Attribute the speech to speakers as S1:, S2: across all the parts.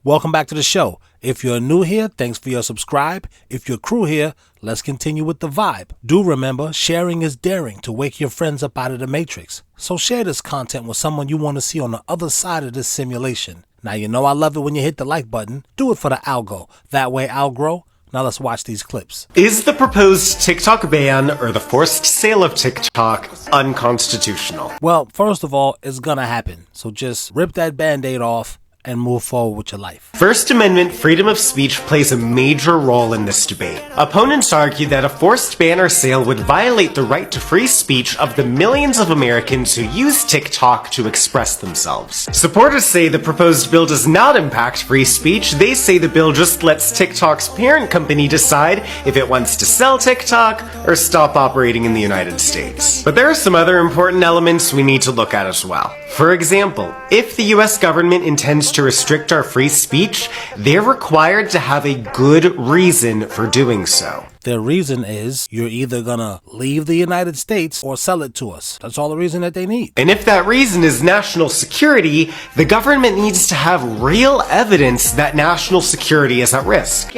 S1: Welcome back to the show. If you're new here, thanks for your subscribe. If you're crew here, let's continue with the vibe. Do remember, sharing is daring to wake your friends up out of the matrix. So share this content with someone you want to see on the other side of this simulation. Now you know I love it when you hit the like button. Do it for the algo. That way I'll grow. Now let's watch these clips.
S2: Is the proposed TikTok ban or the forced sale of TikTok unconstitutional?
S1: Well, first of all, it's gonna happen. So just rip that band-aid off and move forward with your life.
S2: First Amendment freedom of speech plays a major role in this debate. Opponents argue that a forced ban or sale would violate the right to free speech of the millions of Americans who use TikTok to express themselves. Supporters say the proposed bill does not impact free speech. They say the bill just lets TikTok's parent company decide if it wants to sell TikTok or stop operating in the United States. But there are some other important elements we need to look at as well. For example, if the US government intends to restrict our free speech, they're required to have a good reason for doing so.
S1: Their reason is you're either gonna leave the United States or sell it to us. That's all the reason that they need.
S2: And if that reason is national security, the government needs to have real evidence that national security is at risk.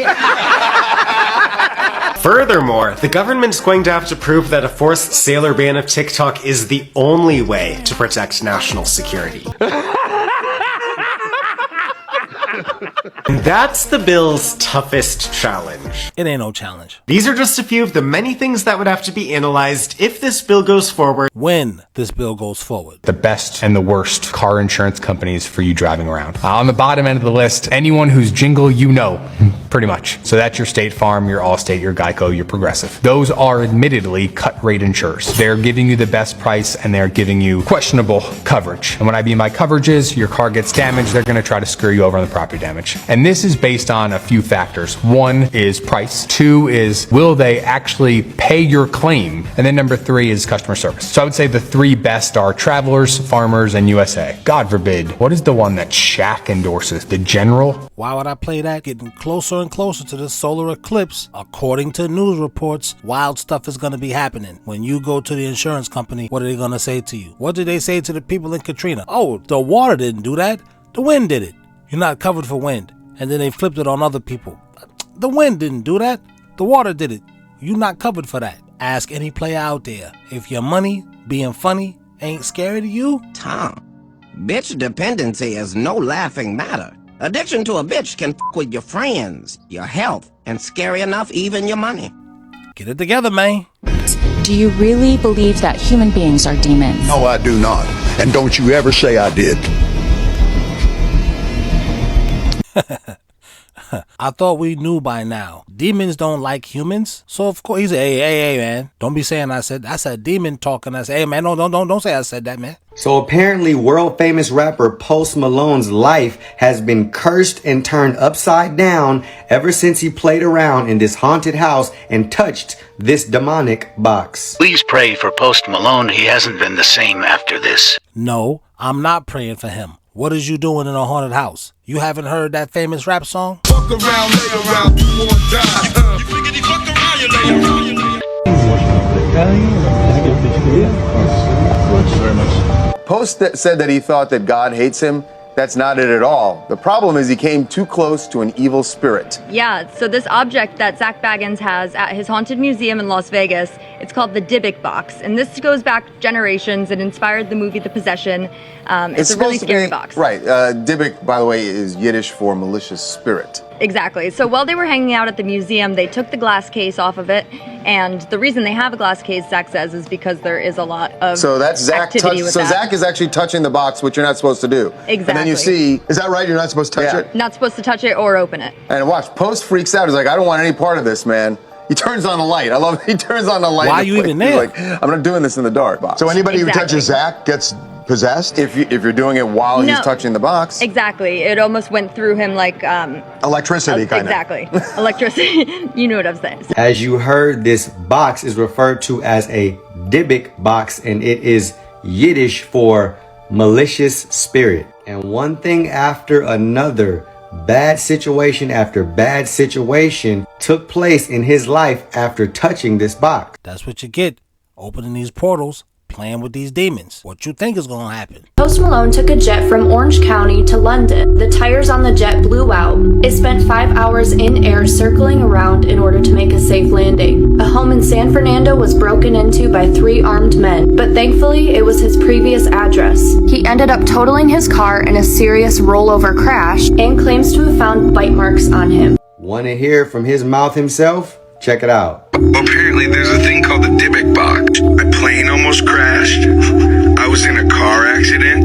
S2: Furthermore, the government's going to have to prove that a forced sale or ban of TikTok is the only way to protect national security. And that's the bill's toughest challenge.
S1: It ain't no challenge.
S2: These are just a few of the many things that would have to be analyzed if this bill goes forward.
S1: When this bill goes forward.
S3: The best and the worst car insurance companies for you driving around. On the bottom end of the list, anyone whose jingle you know, pretty much. So that's your State Farm, your Allstate, your Geico, your Progressive. Those are admittedly cut rate insurers. They're giving you the best price and they're giving you questionable coverage. And what I mean by coverage is your car gets damaged, they're gonna try to screw you over on the property damage. And this is based on a few factors. One is price. Two is, will they actually pay your claim? And then number three is customer service. So I would say the three best are Travelers, Farmers, and USA. God forbid, what is the one that Shaq endorses? The General?
S1: Why would I play that? Getting closer and closer to the solar eclipse. According to news reports, wild stuff is going to be happening. When you go to the insurance company, what are they going to say to you? What did they say to the people in Katrina? Oh, the water didn't do that. The wind did it. You're not covered for wind. And then they flipped it on other people. The wind didn't do that. The water did it. You're not covered for that. Ask any player out there. If your money, being funny, ain't scary to you.
S4: Tom, bitch dependency is no laughing matter. Addiction to a bitch can f with your friends, your health, and scary enough, even your money.
S1: Get it together, man.
S5: Do you really believe that human beings are demons?
S6: No, I do not. And don't you ever say I did.
S1: I thought we knew by now. Demons don't like humans. So of course he said, hey, man. Don't be saying I said demon talking. I said, hey man, don't say I said that, man.
S7: So apparently world famous rapper Post Malone's life has been cursed and turned upside down ever since he played around in this haunted house and touched this demonic box.
S8: Please pray for Post Malone. He hasn't been the same after this.
S1: No, I'm not praying for him. What is you doing in a haunted house? You haven't heard that famous rap song? Fuck around, lay around, you won't die. You figgity fuck around, you lay around, you lay around.
S9: Post said that he thought that God hates him. That's not it at all. The problem is he came too close to an evil spirit.
S10: Yeah, so this object that Zach Baggins has at his haunted museum in Las Vegas, it's called the Dybbuk box. And this goes back generations. It inspired the movie The Possession. It's a really scary box.
S9: Right. Dybbuk, by the way, is Yiddish for malicious spirit.
S10: Exactly. So while they were hanging out at the museum, they took the glass case off of it. And the reason they have a glass case, Zach says, is because there is a lot of activity with that.
S9: Zach is actually touching the box, which you're not supposed to do.
S10: Exactly.
S9: And then you see, is that right? You're not supposed to touch it?
S10: Not supposed to touch it or open it.
S9: And watch, Post freaks out. He's like, I don't want any part of this, man. He turns on the light. I love it. He turns on the light.
S1: Why are you even there?
S9: Like, I'm not doing this in the dark.
S6: So anybody who touches Zach gets possessed?
S9: If you're doing it while he's touching the box.
S10: Exactly. It almost went through him like
S6: electricity, kind of.
S10: Exactly. Electricity. You know what I'm saying.
S7: As you heard, this box is referred to as a Dybbuk box, and it is Yiddish for malicious spirit. And one thing after another, bad situation after bad situation took place in his life after touching this box.
S1: That's what you get. Opening these portals. playing with these demons. What you think is gonna happen?
S11: Post Malone took a jet from Orange County to London. The tires on the jet blew out. It spent 5 hours in air circling around in order to make a safe landing. A home in San Fernando was broken into by 3 armed men, but thankfully it was his previous address. He ended up totaling his car in a serious rollover crash and claims to have found bite marks on him.
S7: Want to hear from his mouth himself? Check it out.
S12: Apparently there's a thing called the Dybbuk box. My plane almost crashed. I was in a car accident.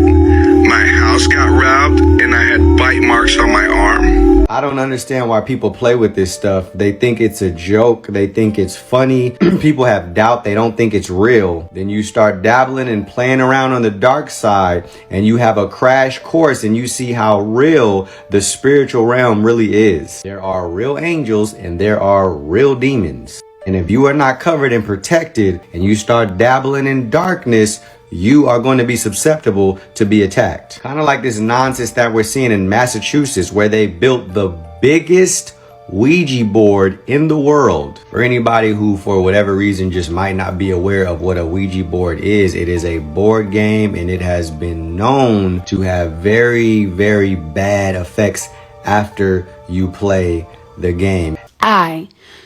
S12: My house got robbed and I had bite marks on my arm.
S7: I don't understand why people play with this stuff. They think it's a joke. They think it's funny. People have doubt. They don't think it's real. Then you start dabbling and playing around on the dark side and you have a crash course and you see how real the spiritual realm really is. There are real angels and there are real demons. And if you are not covered and protected and you start dabbling in darkness, you are going to be susceptible to be attacked. Kind of like this nonsense that we're seeing in Massachusetts where they built the biggest Ouija board in the world. For anybody who for whatever reason just might not be aware of what a Ouija board is, it is a board game and it has been known to have very, very bad effects after you play the game.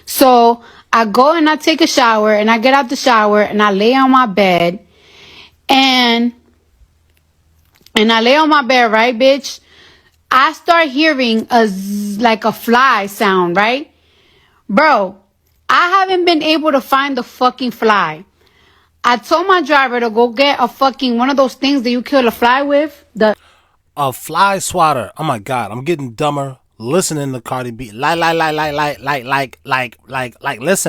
S13: So I go and I take a shower and I get out the shower and I lay on my bed and I lay on my bed, right, bitch? I start hearing like a fly sound, right? Bro, I haven't been able to find the fucking fly. I told my driver to go get a fucking one of those things that you kill a fly with.
S1: A fly swatter. Oh my God, I'm getting dumber listening to Cardi B. Listen,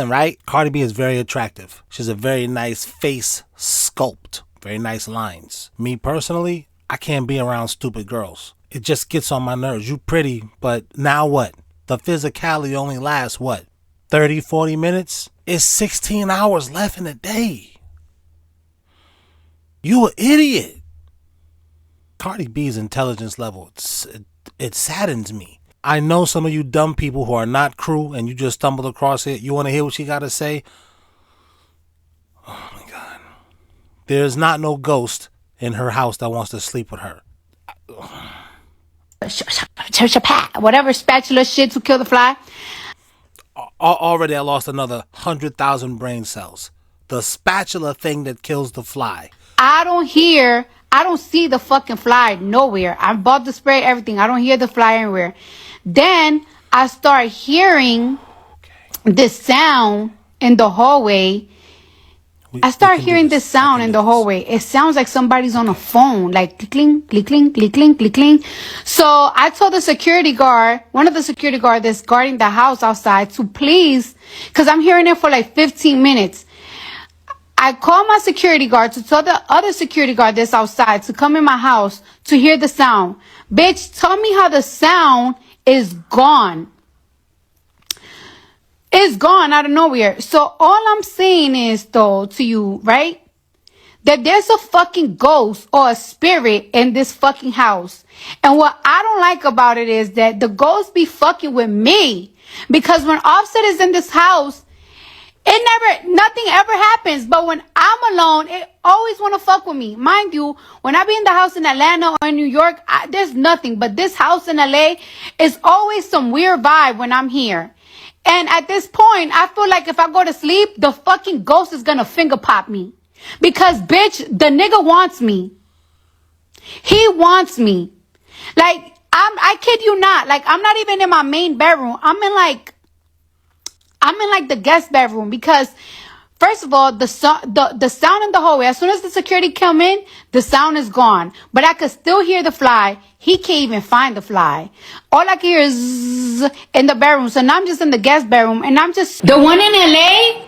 S1: right? Cardi B is very attractive. She's a very nice face sculpt. Very nice lines. Me personally, I can't be around stupid girls. It just gets on my nerves. You pretty, but now what? The physicality only lasts, what, 30, 40 minutes? It's 16 hours left in the day. You an idiot. Cardi B's intelligence level, it saddens me. I know some of you dumb people who are not crew and you just stumbled across it. You want to hear what she got to say? Oh my God. There's not no ghost in her house that wants to sleep with her.
S13: Whatever spatula shit to kill the fly.
S1: Already I lost another 100,000 brain cells. The spatula thing that kills the fly.
S13: I don't see the fucking fly nowhere. I bought the spray, everything. I don't hear the fly anywhere. Then I start hearing this sound in the hallway. I start hearing this sound in the hallway. It sounds like somebody's on a phone, like cling, click, cling, click, cling, click, cling. So I told the security guard, one of the security guards that's guarding the house outside, to please, because I'm hearing it for like 15 minutes. I called my security guard to tell the other security guard that's outside to come in my house to hear the sound. Bitch, tell me how the sound is gone. It's gone out of nowhere. So all I'm saying is, though, to you, right, that there's a fucking ghost or a spirit in this fucking house. And what I don't like about it is that the ghost be fucking with me. Because when Offset is in this house, nothing ever happens. But when I'm alone, it always want to fuck with me. Mind you, when I be in the house in Atlanta or in New York, there's nothing. But this house in LA is always some weird vibe when I'm here. And at this point, I feel like if I go to sleep, the fucking ghost is gonna finger pop me. Because, bitch, the nigga wants me. He wants me. Like, I kid you not. Like, I'm not even in my main bedroom. I'm in like the guest bedroom. Because, first of all, the sound in the hallway, as soon as the security come in, the sound is gone. But I could still hear the fly. He can't even find the fly. All I can hear is zzz in the bedroom. So now I'm just in the guest bedroom. And I'm just... The one in LA?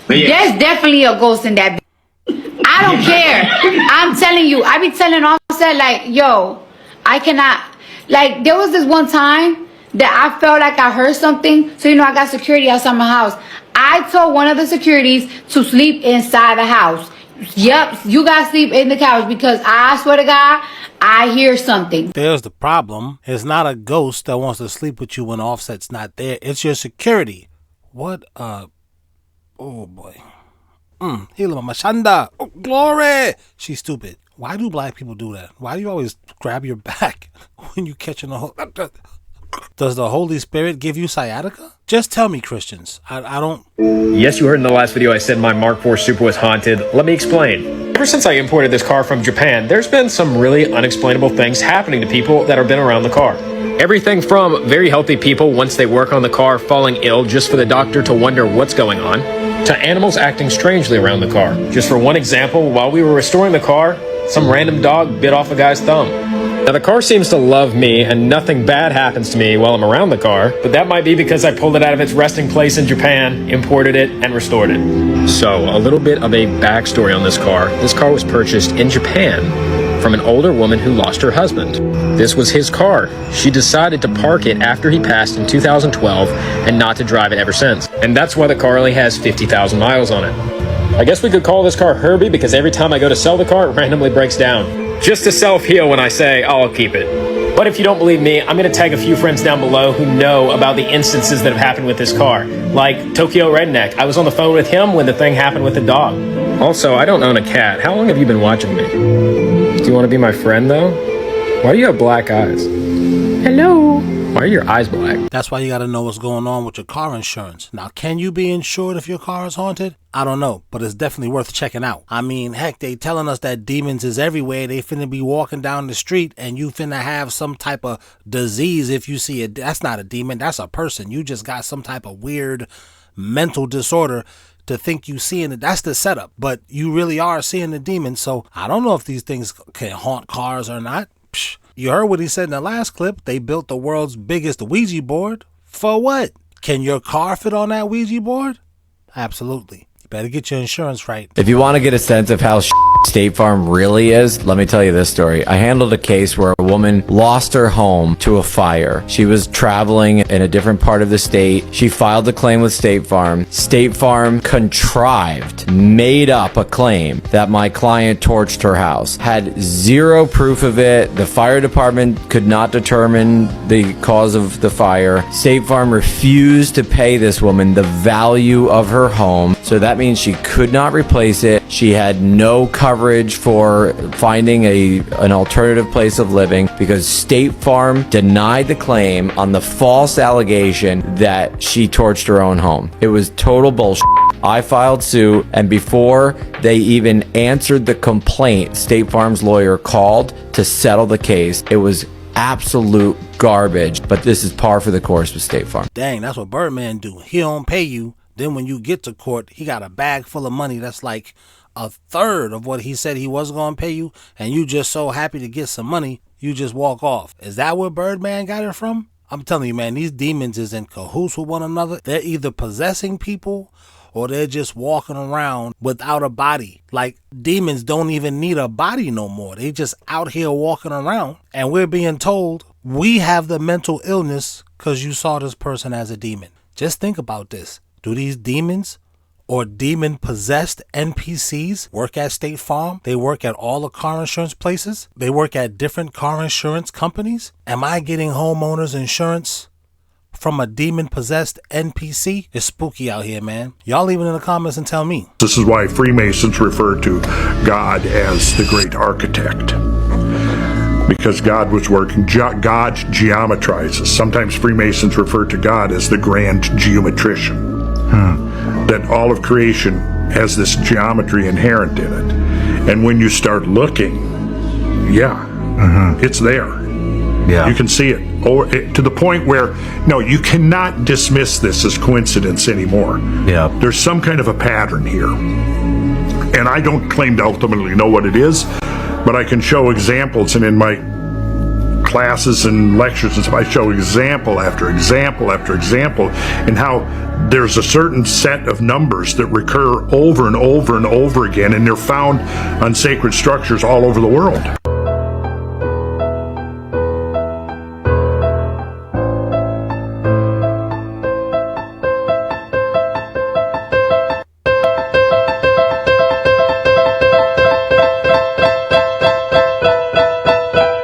S13: There's definitely a ghost in that. I don't care. I'm telling you. I be telling Offset, like, yo, I cannot... Like, there was this one time that I felt like I heard something. So, I got security outside my house. I told one of the securities to sleep inside the house. Yep, you gotta sleep in the couch because I swear to God, I hear something.
S1: There's the problem. It's not a ghost that wants to sleep with you when Offset's not there. It's your security. What oh boy. Hila Mashanda. Oh, glory. She's stupid. Why do black people do that? Why do you always grab your back when you catching a Does the Holy Spirit give you sciatica? Just tell me, Christians. I don't...
S14: Yes, you heard in the last video I said my Mark IV Super was haunted. Let me explain. Ever since I imported this car from Japan, there's been some really unexplainable things happening to people that have been around the car. Everything from very healthy people once they work on the car falling ill just for the doctor to wonder what's going on, to animals acting strangely around the car. Just for one example, while we were restoring the car, some random dog bit off a guy's thumb. Now the car seems to love me and nothing bad happens to me while I'm around the car, but that might be because I pulled it out of its resting place in Japan, imported it, and restored it. So, a little bit of a backstory on this car. This car was purchased in Japan from an older woman who lost her husband. This was his car. She decided to park it after he passed in 2012 and not to drive it ever since. And that's why the car only has 50,000 miles on it. I guess we could call this car Herbie because every time I go to sell the car, it randomly breaks down. Just to self-heal when I say, oh, I'll keep it. But if you don't believe me, I'm going to tag a few friends down below who know about the instances that have happened with this car. Like Tokyo Redneck. I was on the phone with him when the thing happened with the dog. Also, I don't own a cat. How long have you been watching me? Do you want to be my friend, though? Why do you have black eyes? Hello? Why are your eyes black?
S1: That's why you gotta know what's going on with your car insurance. Now, can you be insured if your car is haunted? I don't know, but it's definitely worth checking out. I mean, heck, they telling us that demons is everywhere. They finna be walking down the street and you finna have some type of disease if you see it. That's not a demon, that's a person. You just got some type of weird mental disorder to think you seeing it. That's the setup, but you really are seeing the demon. So I don't know if these things can haunt cars or not. Psh. You heard what he said in the last clip. They built the world's biggest Ouija board. For what? Can your car fit on that Ouija board? Absolutely. You better get your insurance right.
S15: If you want to get a sense of how State Farm really is, let me tell you this story. I handled a case where a woman lost her home to a fire. She was traveling in a different part of the state. She filed a claim with State Farm. State Farm contrived, made up a claim that my client torched her house. Had zero proof of it. The fire department could not determine the cause of the fire. State Farm refused to pay this woman the value of her home. So that means she could not replace it. She had no coverage for finding an alternative place of living because State Farm denied the claim on the false allegation that she torched her own home. It was total bullshit. I filed suit, and before they even answered the complaint, State Farm's lawyer called to settle the case. It was absolute garbage, but this is par for the course with State Farm.
S1: Dang, that's what Birdman do. He don't pay you. Then when you get to court, he got a bag full of money that's like a third of what he said he was going to pay you, and you just so happy to get some money, you just walk off. Is that where Birdman got it from? I'm telling you, man, these demons is in cahoots with one another. They're either possessing people or they're just walking around without a body. Like, demons don't even need a body no more. They just out here walking around, and we're being told we have the mental illness because you saw this person as a demon. Just think about this. Do these demons or demon-possessed NPCs work at State Farm? They work at all the car insurance places? They work at different car insurance companies? Am I getting homeowners insurance from a demon-possessed NPC? It's spooky out here, man. Y'all leave it in the comments and tell me.
S16: This is why Freemasons refer to God as the great architect. Because God was working, God geometrizes. Sometimes Freemasons refer to God as the grand geometrician. That all of creation has this geometry inherent in it. And when you start looking, it's there. Yeah. You can see it. To the point where, no, you cannot dismiss this as coincidence anymore. Yeah. There's some kind of a pattern here. And I don't claim to ultimately know what it is, but I can show examples, and in my classes and lectures and stuff, I show example after example after example, and how there's a certain set of numbers that recur over and over and over again, and they're found on sacred structures all over the world.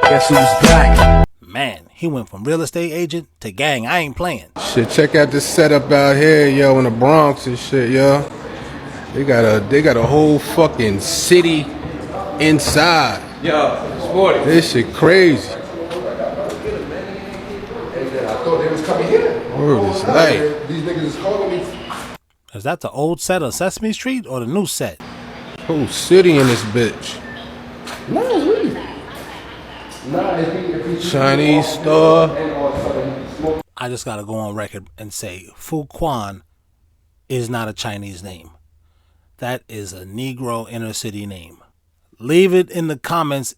S1: Guess who's back? Man, he went from real estate agent to gang. I ain't playing.
S17: Shit, check out this setup out here, yo, in the Bronx and shit, yo. They got a whole fucking city inside.
S18: Yo, sporty.
S17: This shit crazy.
S18: I thought they was coming here.
S17: Word is light.
S18: These niggas is calling me.
S1: Is that the old set of Sesame Street or the new set?
S17: Whole city in this bitch.
S18: No, really. Nah,
S17: Chinese store.
S1: I just gotta go on record and say Fu Quan is not a Chinese name. That is a Negro inner city name. Leave it in the comments.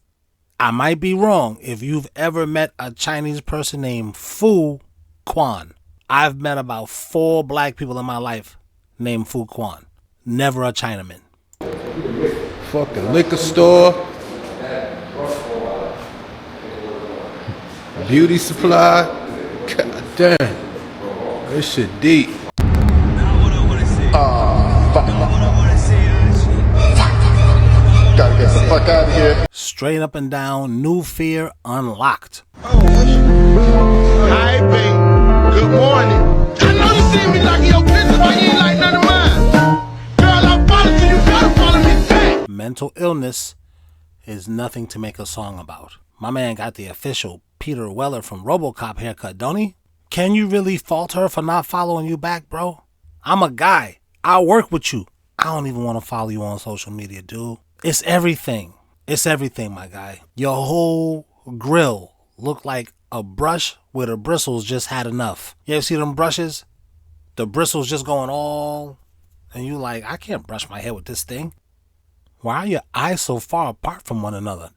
S1: I might be wrong if you've ever met a Chinese person named Fu Quan. I've met about 4 black people in my life named Fu Quan. Never a Chinaman.
S17: Fucking liquor store. Beauty supply. God damn. This shit deep.
S18: Gotta get the fuck out of here.
S1: Straight up and down, new fear unlocked.
S18: Hi, babe. Good morning. I know you see me liking your picture, but you ain't like none of mine. Girl, I followed you. You gotta follow me back.
S1: Mental illness is nothing to make a song about. My man got the official Peter Weller from RoboCop haircut, don't he? Can you really fault her for not following you back, bro? I'm a guy. I'll work with you. I don't even want to follow you on social media, dude. It's everything. It's everything, my guy. Your whole grill looked like a brush where the bristles just had enough. You ever see them brushes? The bristles just going all... And you like, I can't brush my hair with this thing. Why are your eyes so far apart from one another?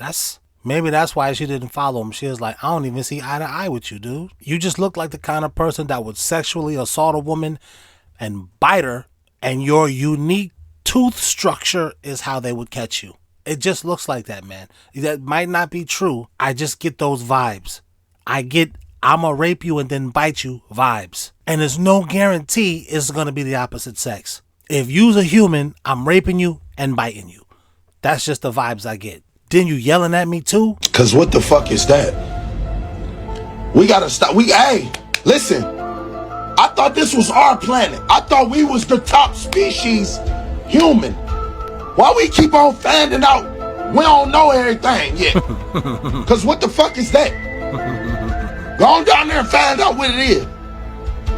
S1: Maybe that's why she didn't follow him. She was like, I don't even see eye to eye with you, dude. You just look like the kind of person that would sexually assault a woman and bite her, and your unique tooth structure is how they would catch you. It just looks like that, man. That might not be true. I just get those vibes. I get, I'ma rape you and then bite you vibes. And there's no guarantee it's gonna be the opposite sex. If you's a human, I'm raping you and biting you. That's just the vibes I get. Then you yelling at me too?
S6: Cause what the fuck is that? We gotta stop. Hey, listen. I thought this was our planet. I thought we was the top species, human. Why we keep on finding out we don't know everything yet? Cause what the fuck is that? Go on down there and find out what it is.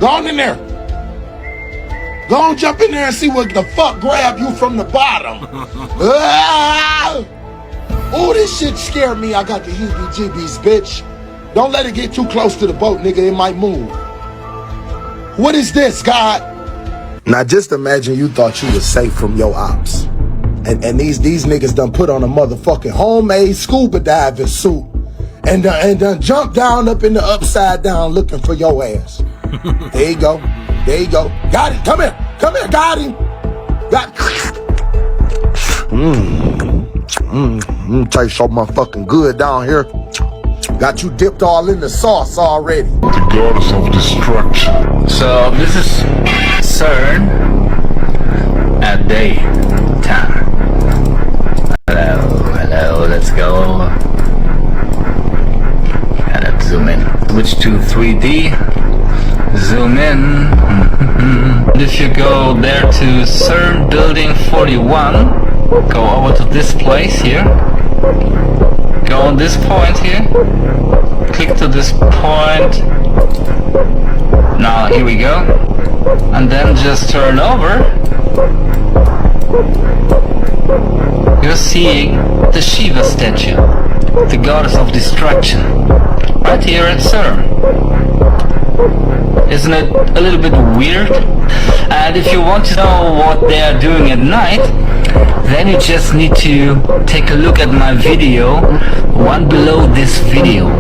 S6: Go on in there. Go on, jump in there and see what the fuck grabbed you from the bottom. Oh, this shit scared me. I got the UBGBs, bitch. Don't let it get too close to the boat, nigga. It might move. What is this, God? Now just imagine you thought you was safe from your ops. And these niggas done put on a motherfucking homemade scuba diving suit and done jumped down up in the upside down looking for your ass. There you go. There you go. Got it. Come here. Come here. Got him. Got taste so motherfucking good down here. Got you dipped all in the sauce already.
S12: The goddess of destruction.
S8: So this is CERN at daytime. Hello, let's go. Gotta zoom in. Switch to 3D. Zoom in. If you go there to CERN building 41, go over to this place here. Go on this point here. Click to this point. Now here we go. And then just turn over. You're seeing the Shiva statue, the goddess of destruction, right here at CERN. Isn't it a little bit weird? And if you want to know what they are doing at night, then you just need to take a look at my video, one below this video.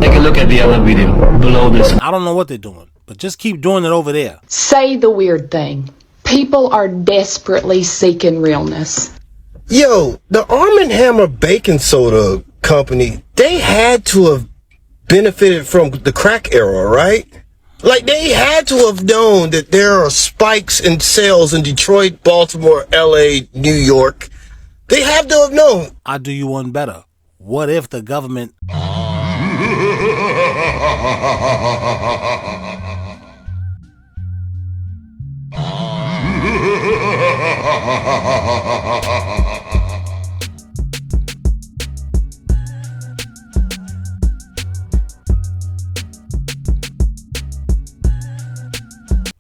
S8: Take a look at the other video below this.
S1: I don't know what they're doing, but just keep doing it over there.
S19: Say the weird thing. People are desperately seeking realness.
S20: Yo, the Arm & Hammer baking soda company, they had to have benefited from the crack era, right? Like, they had to have known that there are spikes in sales in Detroit, Baltimore, LA, New York. They have to have known.
S1: I'll do you one better. What if the government...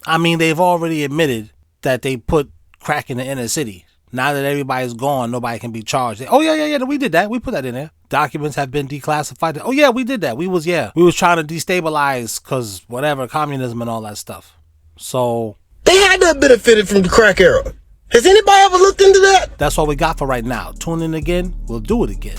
S1: I mean, they've already admitted that they put crack in the inner city. Now that everybody's gone, nobody can be charged. Oh, yeah, we did that. We put that in there. Documents have been declassified. Oh, yeah, we did that. We was trying to destabilize because whatever, communism and all that stuff. So
S20: they had to have benefited from the crack era. Has anybody ever looked into that?
S1: That's all we got for right now. Tune in again. We'll do it again.